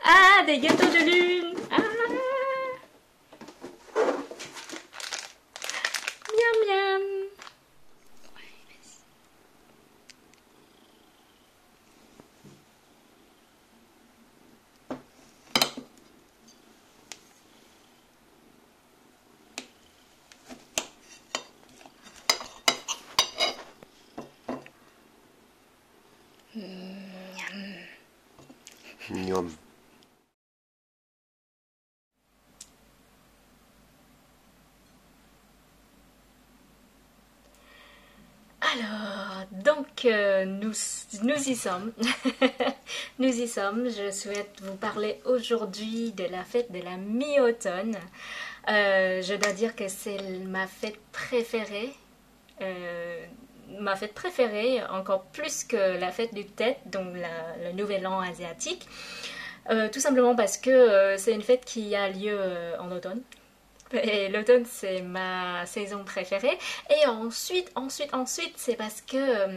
Ah, des gâteaux de lune. Ah, miam miam. Miam. Alors, donc nous y sommes. Nous y sommes. Je souhaite vous parler aujourd'hui de la fête de la mi-automne. Je dois dire que c'est ma fête préférée. Euh, Ma fête préférée, encore plus que la fête du Tet, donc le nouvel an asiatique. Tout simplement parce que c'est une fête qui a lieu en automne. Et l'automne, c'est ma saison préférée. Et ensuite, c'est parce que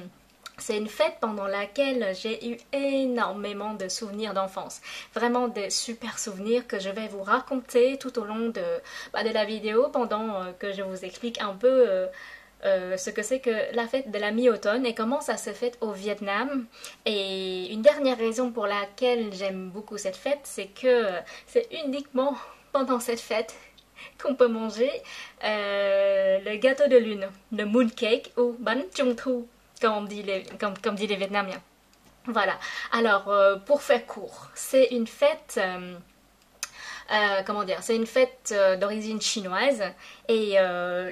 c'est une fête pendant laquelle j'ai eu énormément de souvenirs d'enfance. Vraiment des super souvenirs que je vais vous raconter tout au long de la vidéo pendant que je vous explique un peu ce que c'est que la fête de la mi-automne et comment ça se fait au Vietnam. Et une dernière raison pour laquelle j'aime beaucoup cette fête, c'est que c'est uniquement pendant cette fête qu'on peut manger le gâteau de lune, le moon cake ou bánh trung thu, comme dit les Vietnamiens. Voilà. Alors, pour faire court, c'est une fête comment dire, c'est une fête d'origine chinoise et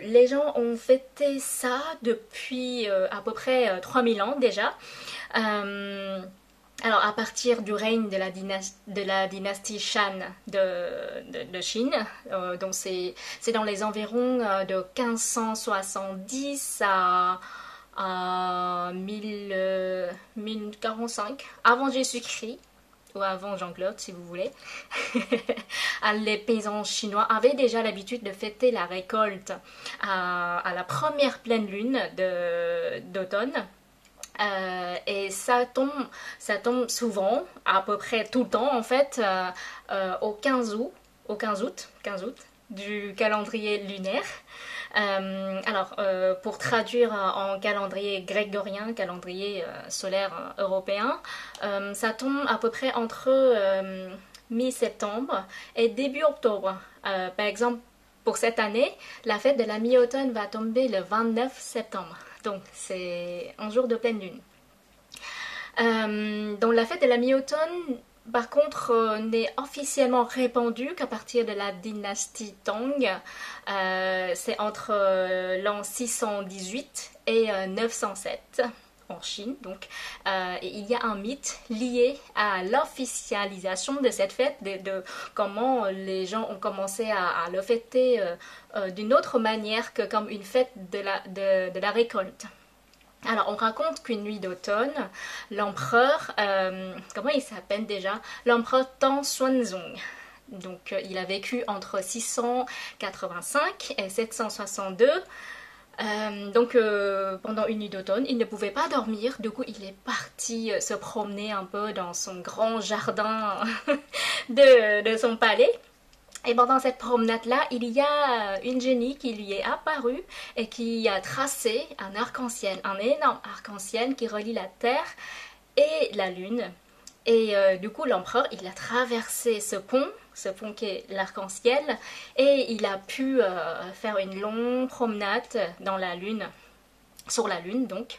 les gens ont fêté ça depuis à peu près 3000 ans déjà. Euh, alors, à partir du règne de la dynastie Shan de Chine, donc c'est dans les environs de 1570 à 1045 avant Jésus-Christ ou avant Jean-Claude si vous voulez. Les paysans chinois avaient déjà l'habitude de fêter la récolte à la première pleine lune d'automne. Et ça tombe souvent, à peu près tout le temps en fait, au 15 août, au 15 août du calendrier lunaire. Pour traduire en calendrier grégorien, calendrier solaire européen, ça tombe à peu près entre mi-septembre et début octobre. Par exemple, pour cette année, la fête de la mi-automne va tomber le 29 septembre. Donc, c'est un jour de pleine lune. Donc, la fête de la mi-automne, par contre, n'est officiellement répandue qu'à partir de la dynastie Tang. C'est entre l'an 618 et 907 en Chine. Donc, il y a un mythe lié à l'officialisation de cette fête, de comment les gens ont commencé à le fêter d'une autre manière que comme une fête de la récolte. Alors, on raconte qu'une nuit d'automne, l'empereur, comment il s'appelle déjà? L'empereur Tang Xuanzong. Donc, il a vécu entre 685 et 762. Pendant une nuit d'automne, il ne pouvait pas dormir. Du coup, il est parti se promener un peu dans son grand jardin de son palais. Et pendant cette promenade-là, il y a une génie qui lui est apparue et qui a tracé un arc-en-ciel, un énorme arc-en-ciel qui relie la Terre et la Lune. Et du coup, l'empereur, il a traversé ce pont qui est l'arc-en-ciel, et il a pu faire une longue promenade dans la Lune, sur la Lune donc,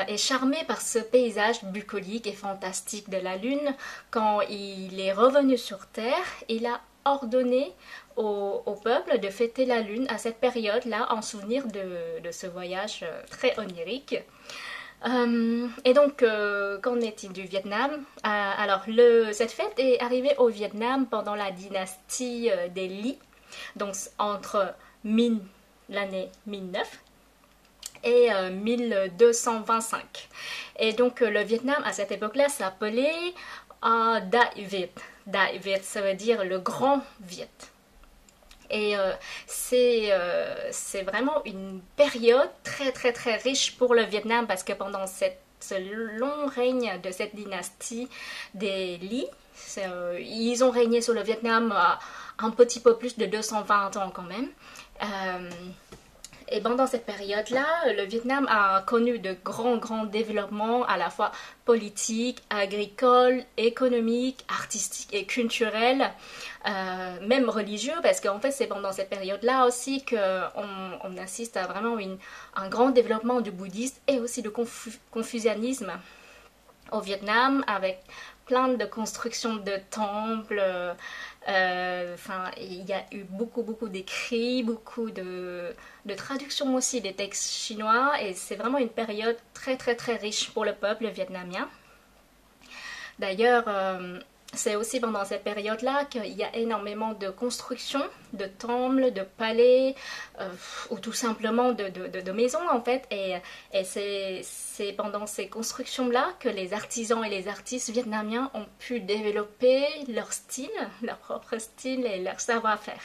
et charmé par ce paysage bucolique et fantastique de la Lune, quand il est revenu sur Terre, il a ordonné au peuple de fêter la Lune à cette période-là en souvenir de ce voyage très onirique. Et donc, qu'en est-il du Vietnam? Cette fête est arrivée au Vietnam pendant la dynastie des Li, donc entre l'année 1009 et 1225. Et donc, le Vietnam, à cette époque-là, s'appelait Đại Việt. Đại Việt, ça veut dire le grand Viet. Et c'est vraiment une période très très très riche pour le Vietnam parce que pendant ce long règne de cette dynastie des Li. Ils ont régné sur le Vietnam un petit peu plus de 220 ans quand même. Et pendant cette période-là, le Vietnam a connu de grands développements à la fois politiques, agricoles, économiques, artistiques et culturels, même religieux, parce qu'en fait c'est pendant cette période-là aussi qu'on assiste à vraiment un grand développement du bouddhisme et aussi du confucianisme au Vietnam, avec plein de constructions de temples. Il y a eu beaucoup d'écrits, beaucoup de traductions aussi des textes chinois, et c'est vraiment une période très riche pour le peuple vietnamien. D'ailleurs, c'est aussi pendant cette période-là qu'il y a énormément de constructions, de temples, de palais, ou tout simplement de maisons en fait. Et c'est pendant ces constructions-là que les artisans et les artistes vietnamiens ont pu développer leur style, leur propre style et leur savoir-faire.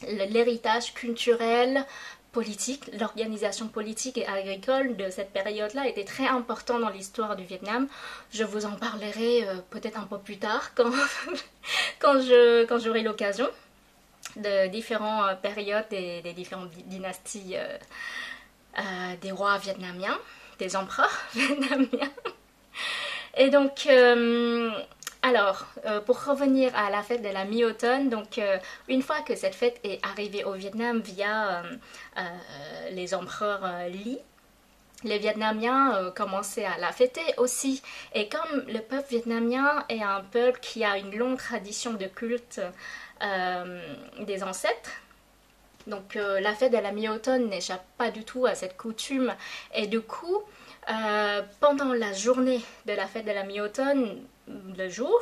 L'héritage culturel, politique, l'organisation politique et agricole de cette période-là était très important dans l'histoire du Vietnam. Je vous en parlerai peut-être un peu plus tard quand j'aurai l'occasion de différentes périodes des différentes dynasties des rois vietnamiens, des empereurs vietnamiens. Et donc, pour revenir à la fête de la mi-automne, donc une fois que cette fête est arrivée au Vietnam via les empereurs Li, les Vietnamiens commençaient à la fêter aussi. Et comme le peuple vietnamien est un peuple qui a une longue tradition de culte des ancêtres, donc la fête de la mi-automne n'échappe pas du tout à cette coutume. Et du coup, pendant la journée de la fête de la mi-automne, le jour,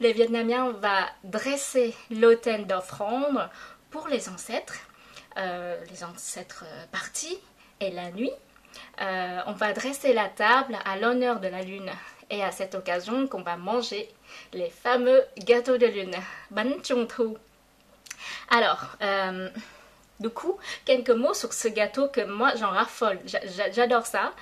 les Vietnamiens vont dresser l'autel d'offrande pour les ancêtres partis, et la nuit, on va dresser la table à l'honneur de la lune. Et à cette occasion qu'on va manger les fameux gâteaux de lune, Bánh Trung Thu. Alors, du coup, quelques mots sur ce gâteau que moi j'en raffole. J'adore ça.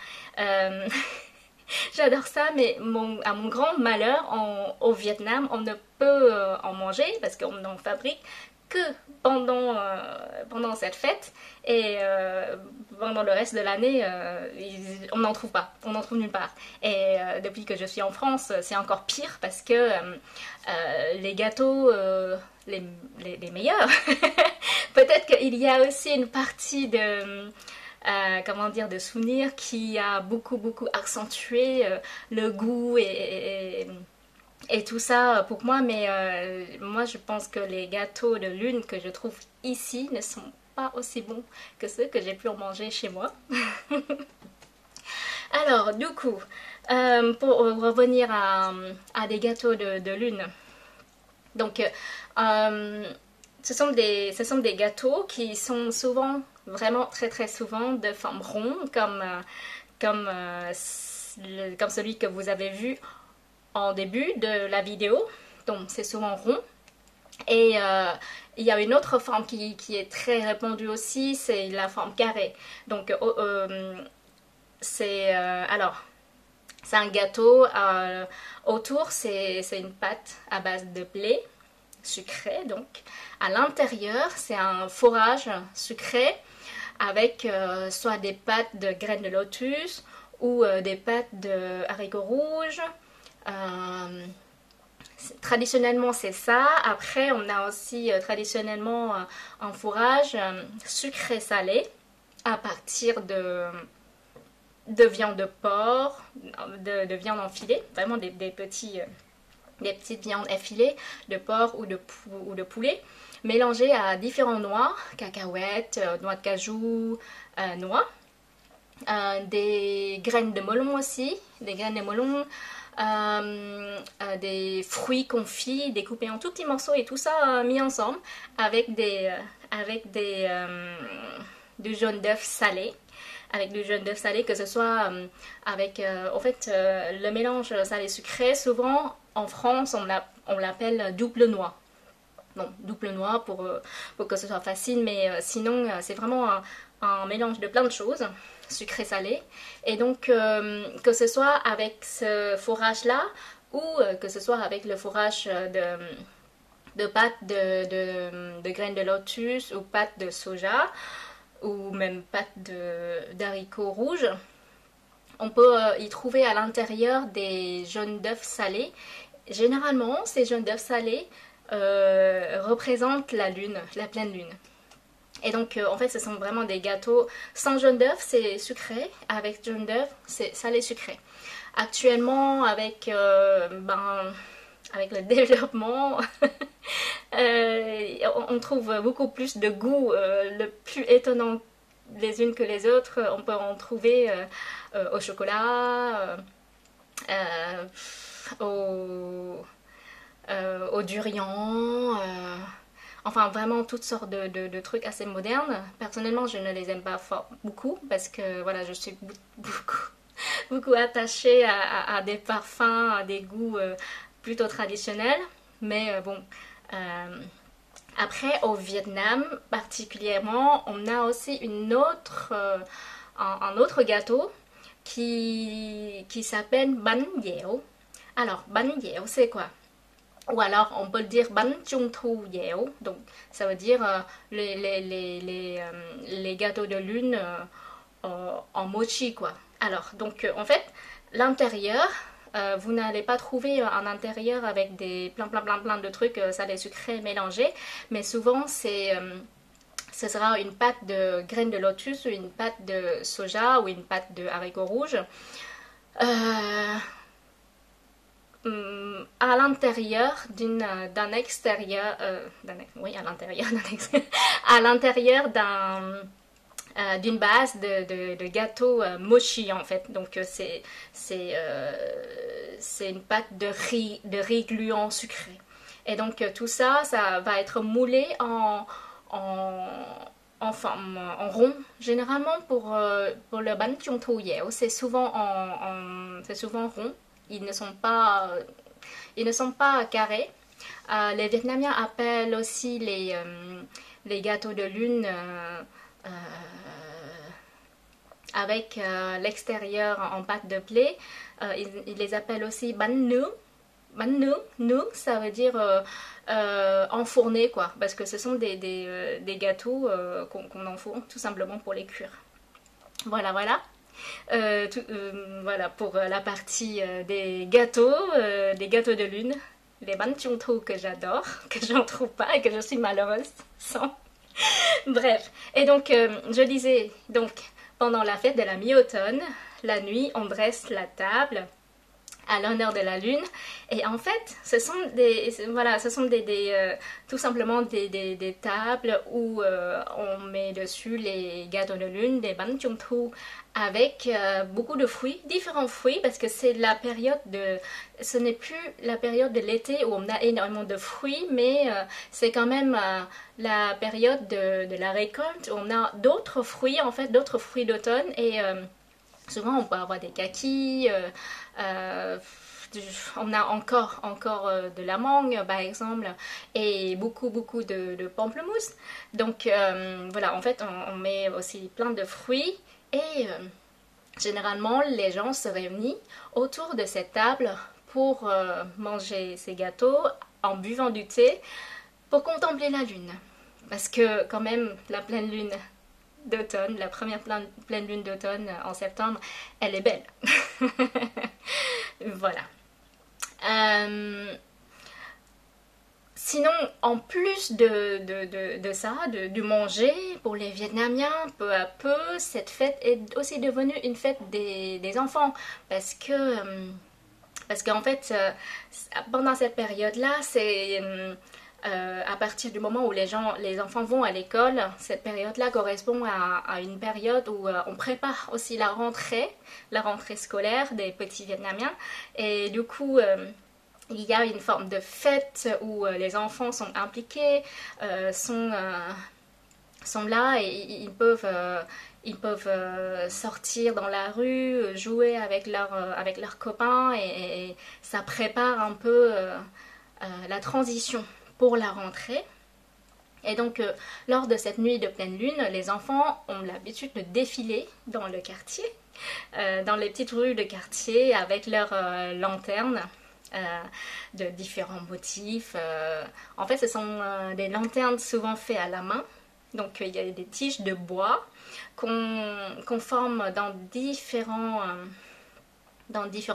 J'adore ça, mais à mon grand malheur, au Vietnam, on ne peut en manger parce qu'on n'en fabrique que pendant cette fête, et pendant le reste de l'année, on n'en trouve pas, on n'en trouve nulle part. Et depuis que je suis en France, c'est encore pire parce que les gâteaux, les meilleurs, peut-être qu'il y a aussi une partie de souvenirs qui a beaucoup accentué le goût et tout ça pour moi, mais moi je pense que les gâteaux de lune que je trouve ici ne sont pas aussi bons que ceux que j'ai pu en manger chez moi. Alors du coup, pour revenir à des gâteaux de lune, donc ce sont des gâteaux qui sont souvent, vraiment très souvent, de forme ronde, comme celui que vous avez vu en début de la vidéo. Donc c'est souvent rond. Et il y a une autre forme qui est très répandue aussi, c'est la forme carrée. Donc c'est un gâteau, autour c'est une pâte à base de blé sucré, donc à l'intérieur c'est un fourrage sucré avec soit des pâtes de graines de lotus ou des pâtes de haricots rouges. Traditionnellement c'est ça. Après on a aussi traditionnellement un fourrage sucré salé à partir de viande de porc, de viande en filet, vraiment des petites viandes effilées de porc ou de poulet, mélangées à différents noix, cacahuètes, noix de cajou, noix, des graines de melon aussi, des fruits confits découpés en tout petits morceaux, et tout ça mis ensemble avec du jaune d'œuf salé. Avec du jaune d'œuf salé, que ce soit avec le mélange salé sucré, souvent en France on l'appelle double noix. Non, double noix pour que ce soit facile, mais sinon c'est vraiment un mélange de plein de choses. sucré-salé. Et donc, que ce soit avec ce fourrage-là ou que ce soit avec le fourrage de pâte de graines de lotus ou pâte de soja ou même pâte d'haricots rouges, on peut y trouver à l'intérieur des jaunes d'œufs salés. Généralement, ces jaunes d'œufs salés représentent la lune, la pleine lune. Et donc, en fait, ce sont vraiment des gâteaux sans jaune d'œuf, c'est sucré. Avec jaune d'œuf, c'est salé sucré. Actuellement, avec le développement, on trouve beaucoup plus de goûts, le plus étonnant les unes que les autres. On peut en trouver au chocolat, au durian, enfin vraiment toutes sortes de trucs assez modernes. Personnellement, je ne les aime pas beaucoup parce que voilà, je suis beaucoup attachée à des parfums, à des goûts plutôt traditionnels. Mais bon, après au Vietnam particulièrement, on a aussi un autre gâteau qui s'appelle bánh dẻo. Alors, bánh dẻo, c'est quoi? Ou alors, on peut le dire bánh trung thu dẻo. Donc, ça veut dire les gâteaux de lune en mochi, quoi. Alors, donc, en fait, l'intérieur, vous n'allez pas trouver un intérieur avec des plein de trucs salés sucrés mélangés, mais souvent, ce sera une pâte de graines de lotus ou une pâte de soja ou une pâte de haricots rouges. À l'intérieur d'un extérieur, oui, à l'intérieur à l'intérieur d'une base de gâteau mochi en fait. Donc c'est une pâte de riz gluant sucré. Et donc tout ça va être moulé en rond. Généralement pour le bánh trung thu dẻo, c'est souvent c'est souvent rond. Ils ne sont pas carrés. Les Vietnamiens appellent aussi les gâteaux de lune avec l'extérieur en pâte de blé. Ils les appellent aussi bánh nướng. Bánh nướng, nướng, ça veut dire enfourné, quoi, parce que ce sont des gâteaux qu'on enfourne tout simplement pour les cuire. Voilà. Voilà pour la partie des gâteaux de lune, les bánh trung thu que j'adore, que j'en trouve pas et que je suis malheureuse sans. Bref, et donc je disais, donc pendant la fête de la mi-automne, la nuit on dresse la table à l'honneur de la lune, et en fait ce sont tout simplement des tables où on met dessus les gâteaux de lune, des bánh trung thu avec beaucoup de fruits, différents fruits, parce que ce n'est plus la période de l'été où on a énormément de fruits, mais c'est quand même la période de la récolte où on a d'autres fruits, en fait, d'autres fruits d'automne, et souvent on peut avoir des kakis, on a encore de la mangue par exemple, et beaucoup de pamplemousse. Donc voilà, en fait on met aussi plein de fruits, et généralement les gens se réunissent autour de cette table pour manger ces gâteaux en buvant du thé, pour contempler la lune, parce que quand même la pleine lune d'automne, la première pleine lune d'automne en septembre, elle est belle. Voilà. Sinon, en plus de ça, du manger, pour les Vietnamiens, peu à peu, cette fête est aussi devenue une fête des enfants. Parce qu'en fait, pendant cette période-là, c'est à partir du moment où les enfants vont à l'école, cette période-là correspond à une période où on prépare aussi la rentrée scolaire des petits Vietnamiens. Et du coup, il y a une forme de fête où les enfants sont impliqués, sont là, et ils peuvent sortir dans la rue, jouer avec leurs copains, et ça prépare un peu la transition pour la rentrée. Et donc, lors de cette nuit de pleine lune, les enfants ont l'habitude de défiler dans le quartier, dans les petites rues de quartier avec leurs lanternes de différents motifs. En fait, ce sont des lanternes souvent faites à la main. Donc, il y a des tiges de bois qu'on forme dans différents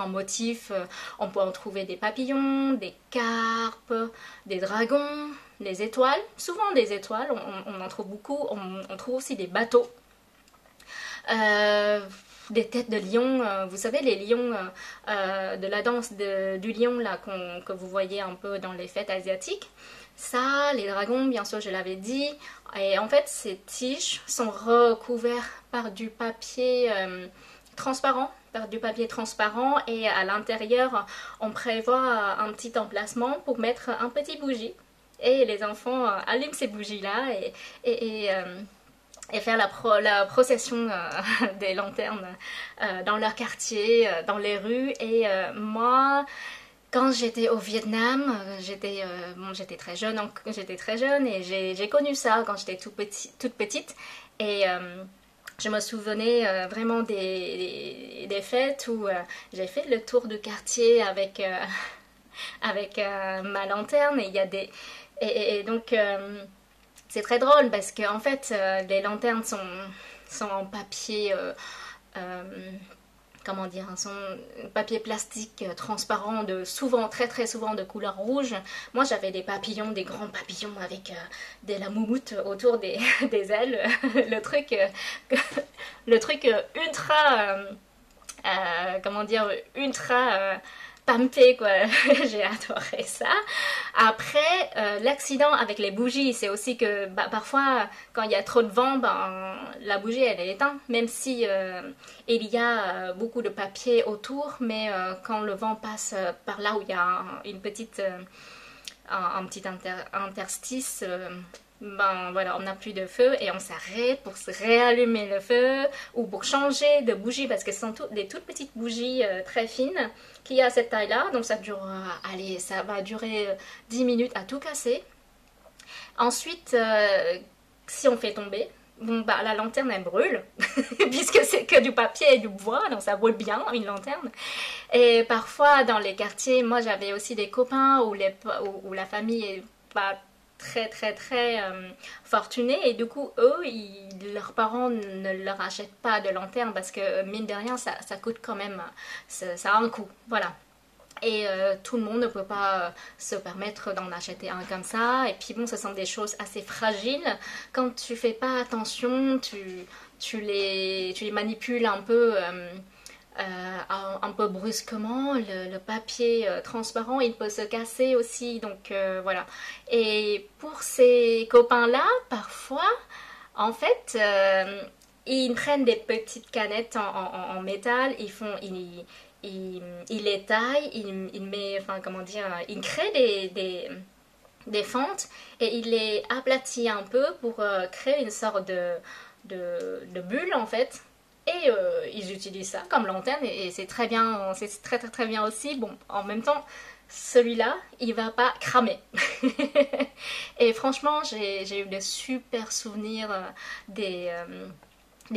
motifs. On peut en trouver des papillons, des carpes, des dragons, des étoiles. Souvent des étoiles, on en trouve beaucoup. On trouve aussi des bateaux. Des têtes de lion, vous savez les lions de la danse du lion là que vous voyez un peu dans les fêtes asiatiques. Ça, les dragons, bien sûr, je l'avais dit. Et en fait, ces tiges sont recouvertes par du papier transparent, et à l'intérieur, on prévoit un petit emplacement pour mettre un petit bougie. Et les enfants allument ces bougies-là et faire la procession des lanternes dans leur quartier, dans les rues. Et moi, quand j'étais au Vietnam, j'étais très jeune et j'ai connu ça quand j'étais toute petite. Et je me souvenais vraiment des fêtes où j'ai fait le tour du quartier avec ma lanterne. Et il y a et donc c'est très drôle parce que en fait les lanternes sont en papier comment dire, sont papier plastique transparent très très souvent de couleur rouge. Moi j'avais des papillons, des grands papillons avec de la moumoute autour des ailes. le truc ultra comment dire, ultra pampé quoi. J'ai adoré ça. Après l'accident avec les bougies, c'est aussi que parfois quand il y a trop de vent, la bougie elle est éteinte, même si il y a beaucoup de papier autour, mais quand le vent passe par là où il y a un petit interstice, voilà, on n'a plus de feu et on s'arrête pour se réallumer le feu ou pour changer de bougie parce que ce sont des toutes petites bougies très fines qui a cette taille là, donc ça ça va durer 10 minutes à tout casser. Ensuite si on fait tomber, la lanterne elle brûle puisque c'est que du papier et du bois, donc ça brûle bien une lanterne. Et parfois dans les quartiers, moi j'avais aussi des copains où la famille est pas très très très fortunés et du coup eux leurs parents ne leur achètent pas de lanterne parce que mine de rien ça coûte quand même, ça a un coût, voilà. Et tout le monde ne peut pas se permettre d'en acheter un comme ça. Et puis bon, ce sont des choses assez fragiles. Quand tu fais pas attention, tu les manipules un peu brusquement. Le papier transparent, il peut se casser aussi. Donc voilà. Et pour ces copains-là, parfois, en fait, ils prennent des petites canettes en métal. Il les taille, il met, enfin comment dire, il crée des fentes et il les aplatit un peu pour créer une sorte de bulle en fait. Et ils utilisent ça comme lanterne et c'est très bien, c'est très très très bien aussi. Bon, en même temps, celui-là, il va pas cramer. Et franchement, j'ai eu de super souvenirs des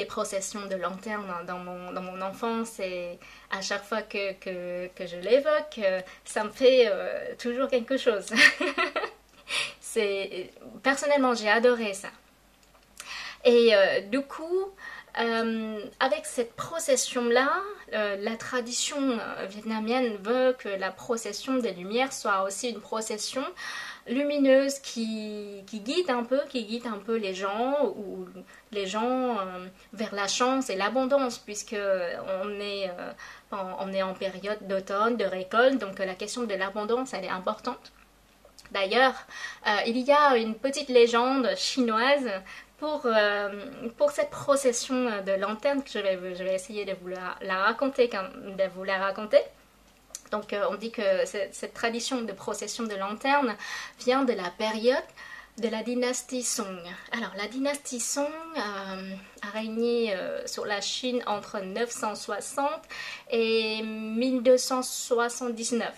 processions de lanternes dans mon enfance et à chaque fois que je l'évoque, ça me fait toujours quelque chose. Personnellement, j'ai adoré ça. Et du coup, avec cette procession-là, la tradition vietnamienne veut que la procession des Lumières soit aussi une procession lumineuse qui guide un peu les gens vers la chance et l'abondance puisque on est en période d'automne, de récolte, donc la question de l'abondance elle est importante. D'ailleurs, il y a une petite légende chinoise pour cette procession de lanternes que je vais essayer de vous la raconter. Donc on dit que cette tradition de procession de lanternes vient de la période de la dynastie Song. Alors la dynastie Song a régné sur la Chine entre 960 et 1279.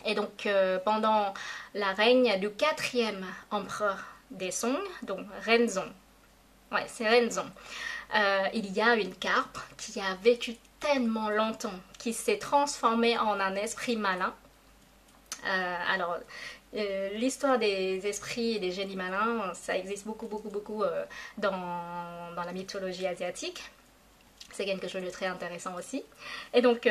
Et donc pendant la règne du quatrième empereur des Song, donc Renzong. Ouais, c'est Renzong. Il y a une carpe qui a vécu tellement longtemps, qui s'est transformée en un esprit malin. Alors, l'histoire des esprits et des génies malins, ça existe beaucoup dans la mythologie asiatique. C'est quelque chose de très intéressant aussi. Et donc,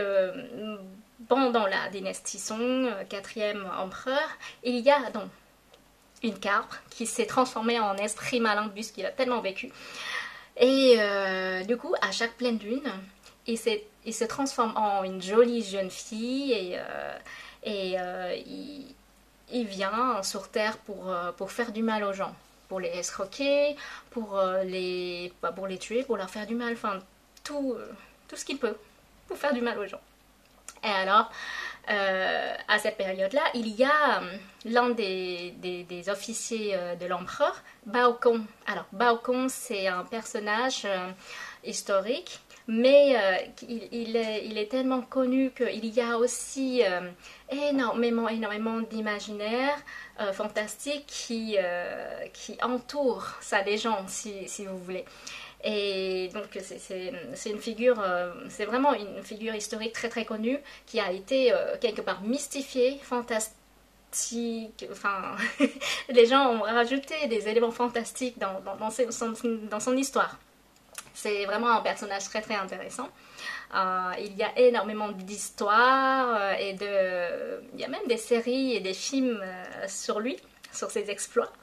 pendant la dynastie Song, 4e empereur, il y a donc une carpe qui s'est transformée en esprit malin puisqu'il a tellement vécu. Et du coup, à chaque pleine lune, il se transforme en une jolie jeune fille et il vient sur Terre pour faire du mal aux gens, pour les escroquer, pour les tuer, pour leur faire du mal, enfin tout ce qu'il peut pour faire du mal aux gens. Et alors, à cette période-là, il y a l'un des officiers de l'empereur, Bao Kong. Alors, Bao Kong, c'est un personnage historique, mais il est tellement connu qu'il y a aussi énormément d'imaginaire fantastique qui entoure sa légende, si vous voulez. Et donc c'est une figure, c'est vraiment une figure historique très connue qui a été quelque part mystifiée, fantastique. Enfin, les gens ont rajouté des éléments fantastiques dans son histoire. C'est vraiment un personnage très intéressant. Il y a énormément d'histoires et il y a même des séries et des films sur lui, sur ses exploits.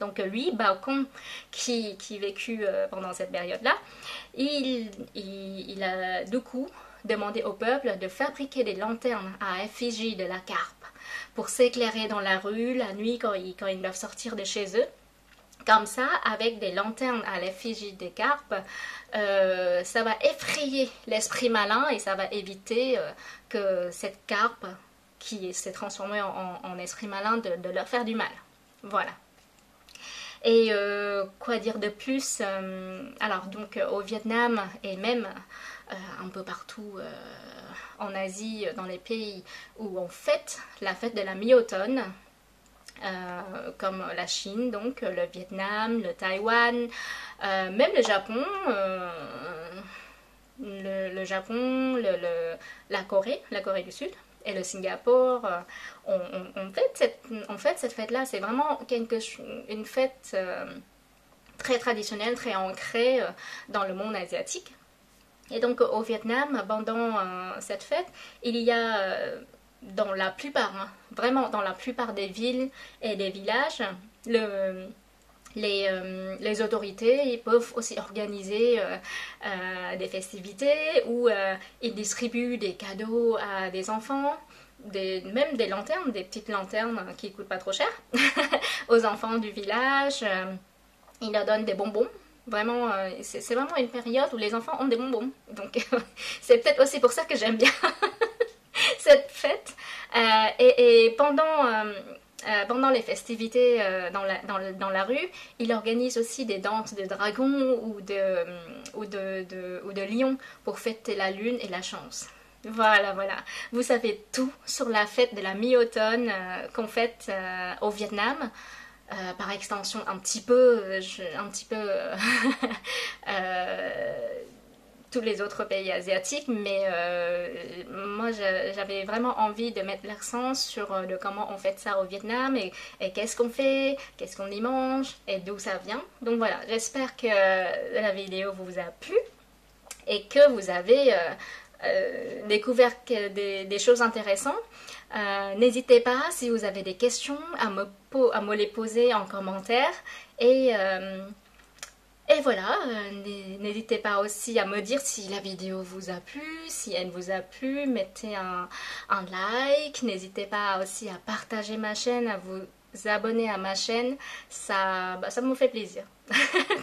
Donc lui, Bao Kong, qui vécut pendant cette période-là, il a du coup demandé au peuple de fabriquer des lanternes à effigie de la carpe pour s'éclairer dans la rue la nuit quand ils doivent sortir de chez eux. Comme ça, avec des lanternes à l'effigie des carpes, ça va effrayer l'esprit malin et ça va éviter que cette carpe qui s'est transformée en esprit malin de leur faire du mal. Voilà. Et quoi dire de plus, alors donc au Vietnam et même un peu partout en Asie, dans les pays où on fête la fête de la mi-automne, comme la Chine, donc le Vietnam, le Taïwan, même le Japon, la Corée du Sud et le Singapour, on fête cette fête-là. C'est vraiment une fête très traditionnelle, très ancrée dans le monde asiatique. Et donc au Vietnam, pendant cette fête, il y a dans la plupart, vraiment dans la plupart des villes et des villages, les autorités ils peuvent aussi organiser des festivités où ils distribuent des cadeaux à des enfants, même des lanternes, des petites lanternes qui ne coûtent pas trop cher, aux enfants du village. Ils leur donnent des bonbons. Vraiment, c'est vraiment une période où les enfants ont des bonbons. Donc c'est peut-être aussi pour ça que j'aime bien cette fête. Et pendant les festivités dans la rue, il organise aussi des danses de dragons ou de lions pour fêter la lune et la chance. Voilà. Vous savez tout sur la fête de la mi-automne qu'on fête au Vietnam. Par extension, un petit peu tous les autres pays asiatiques, mais moi j'avais vraiment envie de mettre l'accent sur comment on fait ça au Vietnam et qu'est-ce qu'on fait, qu'est-ce qu'on y mange et d'où ça vient. Donc voilà, j'espère que la vidéo vous a plu et que vous avez découvert des choses intéressantes. N'hésitez pas, si vous avez des questions, à me les poser en commentaire. Et voilà, n'hésitez pas aussi à me dire si la vidéo vous a plu, si elle vous a plu, mettez un like. N'hésitez pas aussi à partager ma chaîne, à vous abonner à ma chaîne, ça me fait plaisir,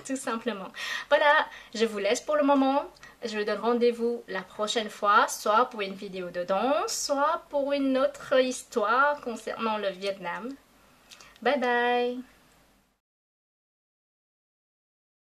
tout simplement. Voilà, je vous laisse pour le moment. Je vous donne rendez-vous la prochaine fois, soit pour une vidéo de danse, soit pour une autre histoire concernant le Vietnam. Bye bye!